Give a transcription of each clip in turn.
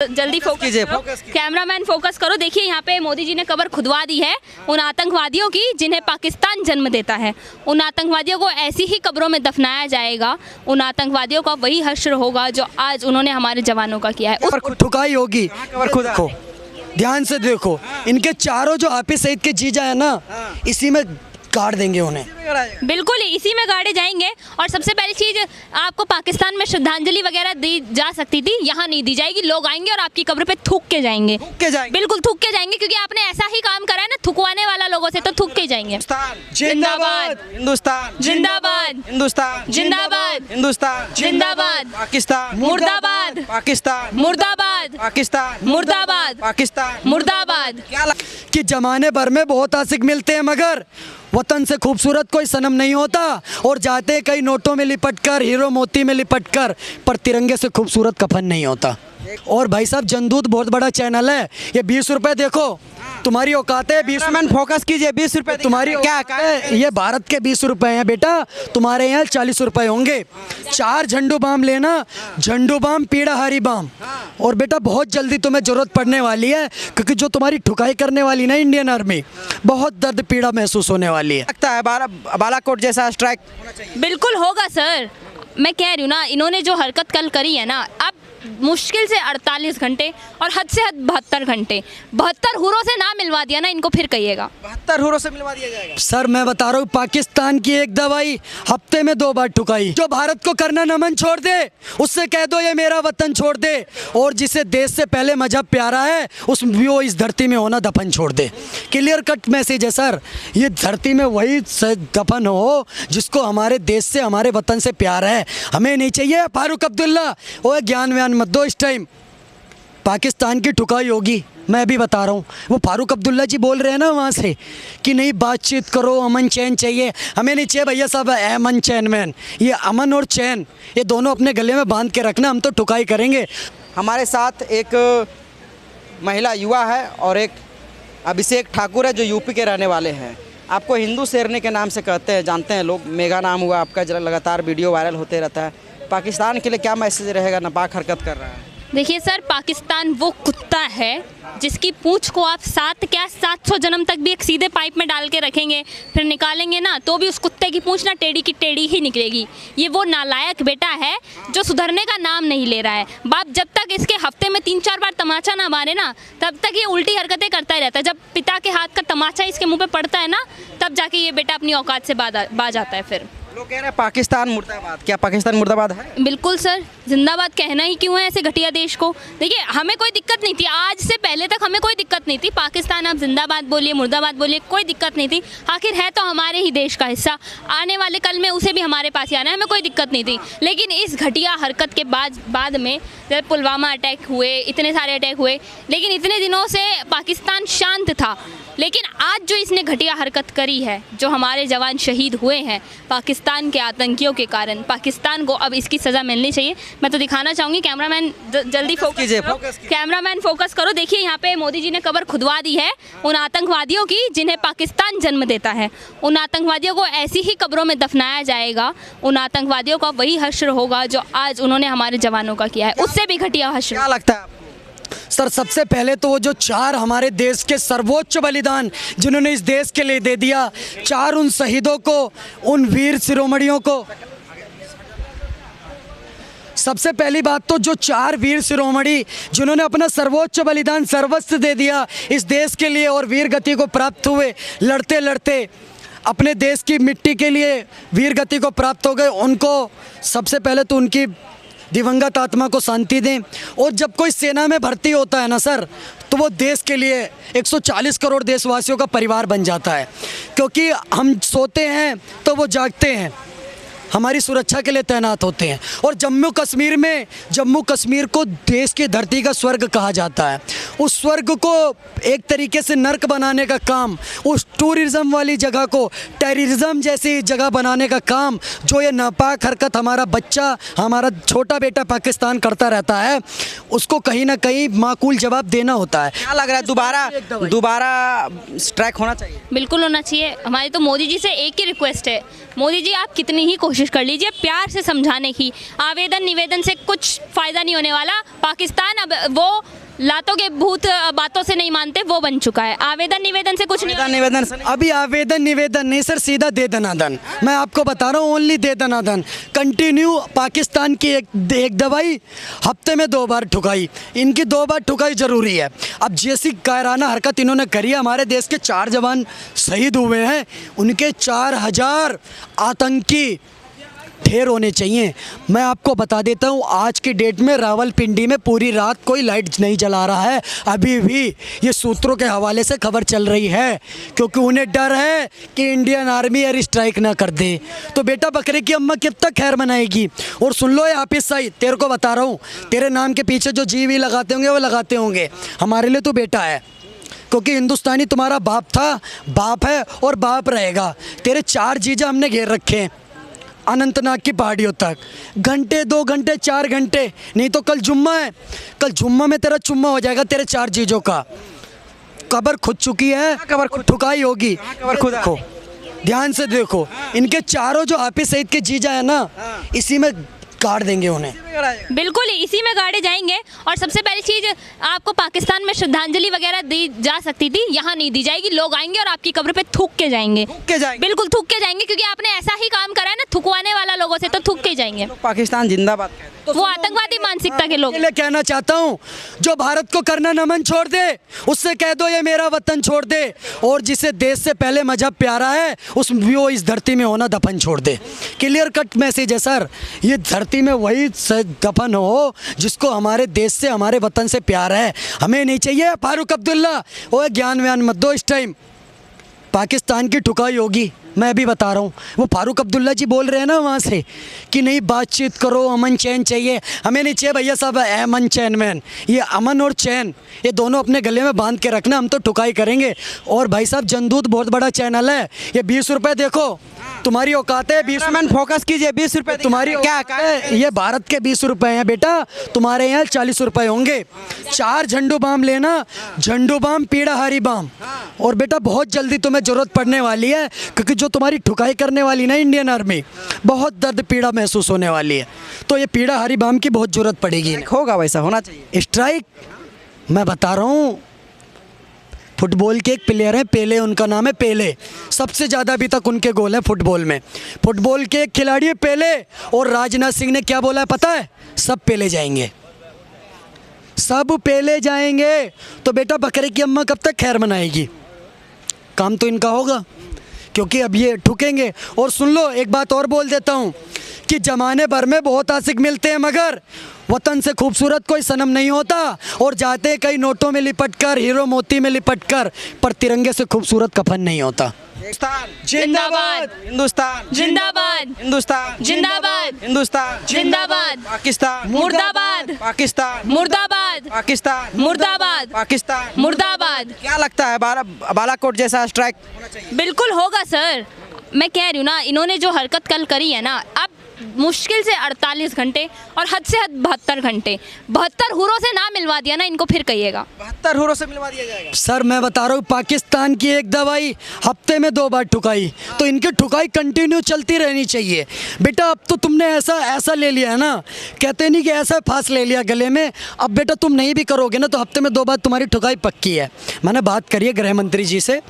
जल्दी फोकस करो, cameraman focus करो। देखिए यहाँ पे मोदी जी ने कब्र खुदवा दी है उन आतंकवादियों की जिन्हें पाकिस्तान जन्म देता है। उन आतंकवादियों को ऐसी ही कब्रों में दफनाया जाएगा। उन आतंकवादियों का वही हश्र होगा जो आज उन्होंने हमारे जवानों का किया है। ठुकाई होगी। देखो ध्यान से देखो, इनके चारों जो हाफिज सईद के जीजा है ना, इसी में गाड़ देंगे उन्हें। बिल्कुल इसी में गाड़े जाएंगे। और सबसे पहली चीज, आपको पाकिस्तान में श्रद्धांजलि वगैरह दी जा सकती थी, यहाँ नहीं दी जाएगी। लोग आएंगे और आपकी कब्र पे थूक के जाएंगे। बिल्कुल थूक के जाएंगे, क्योंकि आपने ऐसा ही काम करा है ना थुकवाने वाला लोगों से, तो थूक के जाएंगे। जिंदाबाद हिंदुस्तान, जिंदाबाद हिंदुस्तान, जिंदाबाद हिंदुस्तान, जिंदाबाद, पाकिस्तान मुर्दाबाद, पाकिस्तान मुर्दाबाद, पाकिस्तान मुर्दाबाद, पाकिस्तान मुर्दाबाद। कि जमाने भर में बहुत आशिक मिलते हैं, मगर वतन से खूबसूरत कोई सनम नहीं होता। और जाते कई नोटों में लिपट कर, हीरो मोती में लिपट कर, पर तिरंगे से खूबसूरत कफन नहीं होता। और भाई साहब, जनदूत बहुत बड़ा चैनल है। ये 20 रुपए देखो, तुम्हारी औकात है 20 में फोकस कीजिए। 20 रुपए तुम्हारी क्या है? ये भारत के 20 रुपए हैं बेटा, तुम्हारे यहाँ 40 रुपए होंगे। 4 झंडू बाम लेना, झंडू बाम, पीड़ाहारी बाम। और बेटा बहुत जल्दी तुम्हें जरूरत पड़ने वाली है, क्योंकि जो तुम्हारी ठुकाई करने वाली ना इंडियन आर्मी, बहुत दर्द पीड़ा महसूस होने वाली है। लगता है बालाकोट जैसा स्ट्राइक बिल्कुल होगा सर। मैं कह रही हूँ ना, इन्होंने जो हरकत कल करी है ना, अब मुश्किल से 48 घंटे और हद से हद 72 घंटे, 72 हुरों से ना मिलवा दिया ना इनको, फिर कहिएगा 72 हुरों से मिलवा दिया जाएगा। सर मैं बता रहा हूँ, पाकिस्तान की एक दवाई हफ्ते में 2 बार ठुकाई। जो भारत को करना नमन छोड़ दे, उससे कह दो ये मेरा वतन छोड़ दे। और जिसे देश से पहले मजहब प्यारा है, वो इस धरती में होना दफन छोड़ दे। क्लियर कट मैसेज है सर। ये धरती में वही दफन हो जिसको हमारे देश से, हमारे वतन से प्यार है। हमें नहीं चाहिए फारूक अब्दुल्ला। वो ज्ञान मत दो। इस टाइम पाकिस्तान की ठुकाई होगी, मैं भी बता रहा हूँ। वो फारूक अब्दुल्ला जी बोल रहे हैं ना वहाँ से कि नहीं बातचीत करो, अमन चैन चाहिए। हमें नहीं चाहिए भैया साहब अमन चैन मैन। ये अमन और चैन, ये दोनों अपने गले में बांध के रखना, हम तो ठुकाई करेंगे। हमारे साथ एक महिला युवा है और एक अभिषेक ठाकुर है जो यूपी के रहने वाले हैं। आपको हिंदू शेरनी के नाम से कहते हैं, जानते हैं लोग। मेगा नाम हुआ आपका, जरा लगातार वीडियो वायरल होते रहता है। पाकिस्तान के लिए क्या मैसेज रहेगा? नापाक हरकत कर रहा है। देखिए सर, पाकिस्तान वो कुत्ता है जिसकी पूंछ को आप 700 जन्म तक भी एक सीधे पाइप में डाल के रखेंगे, फिर निकालेंगे ना तो भी उस कुत्ते की पूंछ ना टेढ़ी की टेढ़ी ही निकलेगी। ये वो नालायक बेटा है जो सुधरने का नाम नहीं ले रहा है। बाप जब तक इसके हफ्ते में 3-4 बार तमाचा ना मारे ना, तब तक ये उल्टी हरकतें करता ही रहता है। जब पिता के हाथ का तमाचा इसके मुँह पे पड़ता है ना, तब जाके ये बेटा अपनी औकात से बाज आता है। फिर लोग कह रहे हैं पाकिस्तान मुर्दाबाद। क्या पाकिस्तान मुर्दाबाद है? बिल्कुल सर, जिंदाबाद कहना ही क्यों है ऐसे घटिया देश को। देखिए हमें कोई दिक्कत नहीं थी, आज से पहले तक हमें कोई दिक्कत नहीं थी। पाकिस्तान आप जिंदाबाद बोलिए, मुर्दाबाद बोलिए, कोई दिक्कत नहीं थी। आखिर है तो हमारे ही देश का हिस्सा। आने वाले कल में उसे भी हमारे पास ही आना है, हमें कोई दिक्कत नहीं थी। लेकिन इस घटिया हरकत के बाद में जब पुलवामा अटैक हुए, इतने सारे अटैक हुए, लेकिन इतने दिनों से पाकिस्तान शांत था। लेकिन आज जो इसने घटिया हरकत करी है, जो हमारे जवान शहीद हुए हैं पाकिस्तान के आतंकियों के कारण, पाकिस्तान को अब इसकी सज़ा मिलनी चाहिए। मैं तो दिखाना चाहूँगी, कैमरामैन जल्दी फोकस कीजिए। कैमरामैन फोकस करो। देखिए यहाँ पे मोदी जी ने कब्र खुदवा दी है उन आतंकवादियों की जिन्हें पाकिस्तान जन्म देता है। उन आतंकवादियों को ऐसी ही कब्रों में दफनाया जाएगा। उन आतंकवादियों का वही हश्र होगा जो आज उन्होंने हमारे जवानों का किया है, उससे भी घटिया हश्र। क्या लगता है सर? सबसे पहले तो वो जो 4 हमारे देश के सर्वोच्च बलिदान जिन्होंने इस देश के लिए दे दिया, 4 उन शहीदों को, उन वीर शिरोमणियों को। सबसे पहली बात तो जो 4 वीर शिरोमणि जिन्होंने अपना सर्वोच्च बलिदान, सर्वस्व दे दिया इस देश के लिए और वीर गति को प्राप्त हुए, लड़ते लड़ते अपने देश की मिट्टी के लिए वीर गति को प्राप्त हो गए, उनको सबसे पहले तो उनकी दिवंगत आत्मा को शांति दें। और जब कोई सेना में भर्ती होता है ना सर, तो वो देश के लिए 140 करोड़ देशवासियों का परिवार बन जाता है। क्योंकि हम सोते हैं तो वो जागते हैं, हमारी सुरक्षा के लिए तैनात होते हैं। और जम्मू कश्मीर को देश की धरती का स्वर्ग कहा जाता है। उस स्वर्ग को एक तरीके से नर्क बनाने का काम, उस टूरिज़्म वाली जगह को टेररिज्म जैसी जगह बनाने का काम जो ये नापाक हरकत हमारा बच्चा, हमारा छोटा बेटा पाकिस्तान करता रहता है, उसको कहीं ना कहीं माकूल जवाब देना होता है। क्या लग रहा है दोबारा स्ट्राइक होना चाहिए? बिल्कुल होना चाहिए। हमारी तो मोदी जी से एक ही रिक्वेस्ट है, मोदी जी आप कितनी ही कोशिश कोशिश कर लीजिए प्यार से समझाने की। आवेदन निवेदन से कुछ फ़ायदा नहीं होने वाला। पाकिस्तान अब वो लातों के भूत बातों से नहीं मानते, वो बन चुका है। आवेदन निवेदन से कुछ नहीं आवेदन निवेदन से अभी आवेदन निवेदन नहीं सर, सीधा दे दनादन। मैं आपको बता रहा हूँ, only they Dana Dan. Continue Pakistan की एक दवाई, हफ्ते में 2 बार ठुकाई। इनकी 2 बार ठुकाई ज़रूरी है। अब जैसी कायराना हरकत इन्होंने करी है, हमारे देश के 4 जवान शहीद हुए हैं, उनके 4000 आतंकी ढेर होने चाहिए। मैं आपको बता देता हूँ, आज की डेट में रावलपिंडी में पूरी रात कोई लाइट नहीं जला रहा है। अभी भी ये सूत्रों के हवाले से खबर चल रही है, क्योंकि उन्हें डर है कि इंडियन आर्मी एयर स्ट्राइक ना कर दे। तो बेटा बकरे की अम्मा कब तक खैर मनाएगी। और सुन लो ये हाफिज सईद, तेरे को बता रहा हूँ, तेरे नाम के पीछे जो जी वी लगाते होंगे वो लगाते होंगे, हमारे लिए तो बेटा है, क्योंकि हिंदुस्तानी तुम्हारा बाप था, बाप है और बाप रहेगा। तेरे 4 जीजा हमने घेर रखे हैं अनंतनाग की पहाड़ियों तक, घंटे 2 घंटे 4 घंटे, नहीं तो कल जुम्मा है, कल जुम्मा में तेरा चुम्मा हो जाएगा तेरे 4 जीजों का। कबर खुद चुकी है, कबर खुद ठुकाई होगी। कबर खुद देखो, ध्यान से देखो, इनके चारों जो हाफिज सईद के जीजा है ना, इसी में काट देंगे उन्हें। बिल्कुल इसी में गाड़े जाएंगे। और सबसे पहली चीज़, आपको पाकिस्तान में श्रद्धांजलि वगैरह दी जा सकती थी, यहाँ नहीं दी जाएगी। लोग आएंगे और आपकी कब्र पे थूक के जाएंगे। बिल्कुल थूक के जाएंगे, क्योंकि आपने ऐसा ही काम करा है ना, थुकवाने वाला लोगों से, तो थूक के जाएंगे। पाकिस्तान जिंदाबाद कहते हैं। वो आतंकवादी मानसिकता के लोग। इसलिए कहना चाहता हूँ, जो भारत को करना नमन छोड़ दे, उससे कह दो ये मेरा वतन छोड़ दे। और जिसे देश से पहले मजहब प्यारा है, वो इस धरती में होना दफन छोड़ दे। क्लियर कट मैसेज है सर। ये धरती में वही दफन हो जिसको हमारे देश से, हमारे वतन से प्यार है। हमें नहीं चाहिए फारूक अब्दुल्ला। वो ज्ञान व्यान मत दो। इस टाइम पाकिस्तान की ठुकाई होगी, मैं भी बता रहा हूँ। वो फारूक अब्दुल्ला जी बोल रहे हैं ना वहाँ से कि नहीं बातचीत करो, अमन चैन चाहिए। हमें नहीं चाहिए भैया साहब अमन चैन मैन, ये अमन और चैन ये दोनों अपने गले में बांध के रखना, हम तो ठुकाई करेंगे। और भाई साहब जनदूत बहुत बड़ा चैनल है, ये 20 रुपये देखो, तुम्हारी औकात है 20 रुपये। फोकस कीजिए, 20 रुपये तुम्हारी क्या है। ये भारत के 20 रुपये हैं बेटा, तुम्हारे यहाँ 40 रुपये होंगे। 4 झंडू बाम लेना, झंडू बाम, पीड़ाहारी बाम। और बेटा बहुत जल्दी तुम्हें ज़रूरत पड़ने वाली है, क्योंकि जो तुम्हारी ठुकाई करने वाली ना इंडियन आर्मी, बहुत दर्द पीड़ा महसूस होने वाली है। तो ये पीड़ाहारी बाम की बहुत ज़रूरत पड़ेगी। होगा, वैसा होना चाहिए। स्ट्राइक मैं बता रहा हूँ, फुटबॉल के एक प्लेयर हैं पेले, उनका नाम है पेले, सबसे ज़्यादा अभी तक उनके गोल हैं फुटबॉल में। फुटबॉल के एक खिलाड़ी है पेले, और राजनाथ सिंह ने क्या बोला है पता है? सब पेले जाएंगे, सब पेले जाएंगे। तो बेटा बकरे की अम्मा कब तक खैर मनाएगी? काम तो इनका होगा, क्योंकि अब ये ठुकेंगे। और सुन लो एक बात और बोल देता हूँ कि ज़माने भर में बहुत आशिक मिलते हैं, मगर वतन से खूबसूरत कोई सनम नहीं होता। और जाते कई नोटों में लिपट कर, हीरो मोती में लिपट कर, पर तिरंगे से खूबसूरत कफन नहीं होता। जिंदाबाद, हिंदुस्तान जिंदाबाद, हिंदुस्तान जिंदाबाद, हिंदुस्तान जिंदाबाद, पाकिस्तान मुर्दाबाद, पाकिस्तान मुर्दाबाद, पाकिस्तान मुर्दाबाद, पाकिस्तान मुर्दाबाद। क्या लगता है बालाकोट जैसा स्ट्राइक होना चाहिए? बिल्कुल होगा सर। मैं कह रही हूँ ना, इन्होंने जो हरकत कल करी है ना, अब मुश्किल से 48 घंटे और हद से हद 72 घंटे, 72 हुरों से ना मिलवा दिया ना इनको, फिर कहिएगा 72 हुरों से मिलवा दिया जाएगा। सर मैं बता रहा हूँ, पाकिस्तान की एक दवाई हफ्ते में 2 बार ठुकाई, तो इनकी ठुकाई कंटिन्यू चलती रहनी चाहिए। बेटा अब तो तुमने ऐसा ले लिया है ना, कहते नहीं कि ऐसा फांस ले लिया गले में। अब बेटा तुम नहीं भी करोगे ना, तो हफ्ते में 2 बार तुम्हारी ठुकाई पक्की है। मैंने बात करी है गृह मंत्री जी से,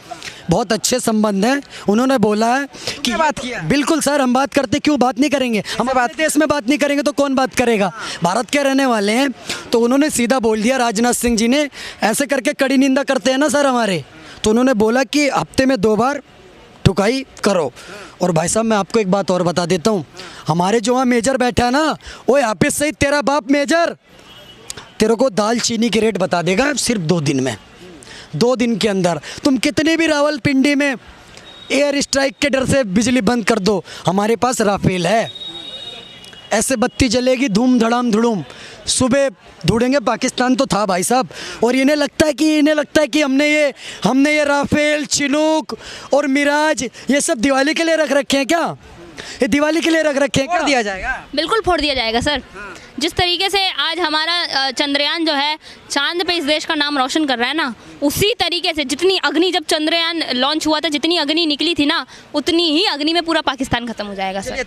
बहुत अच्छे संबंध हैं। उन्होंने बोला है कि बात किया। बिल्कुल सर, हम बात करते, क्यों बात नहीं करेंगे? हम बात देश में बात नहीं करेंगे तो कौन बात करेगा? भारत के रहने वाले हैं। तो उन्होंने सीधा बोल दिया, राजनाथ सिंह जी ने ऐसे करके कड़ी निंदा करते हैं ना सर हमारे, तो उन्होंने बोला कि हफ्ते में 2 बार ठुकाई करो। और भाई साहब मैं आपको एक बात और बता देता हूँ, हमारे जो वहाँ मेजर बैठा है ना, वो हाफिज सईद तेरा बाप मेजर, तेरे को दाल चीनी की रेट बता देगा सिर्फ 2 दिन में। 2 दिन के अंदर तुम कितने भी रावलपिंडी में एयर स्ट्राइक के डर से बिजली बंद कर दो, हमारे पास राफेल है, ऐसे बत्ती जलेगी धूम धड़ाम धुड़ूम, सुबह ढूंढेंगे। पाकिस्तान तो था भाई साहब। और इन्हें लगता है कि हमने ये राफेल, चिनूक और मिराज ये सब दिवाली के लिए रख रखे हैं क्या? ये दिवाली के लिए रख रखे हैं क्या? दिया जाएगा, बिल्कुल फोड़ दिया जाएगा सर। जिस तरीके से आज हमारा चंद्रयान जो है चांद पे इस देश का नाम रोशन कर रहा है ना, उसी तरीके से जितनी अग्नि, जब चंद्रयान लॉन्च हुआ था, जितनी अग्नि निकली थी ना, उतनी ही अग्नि में पूरा पाकिस्तान खत्म हो जाएगा सर।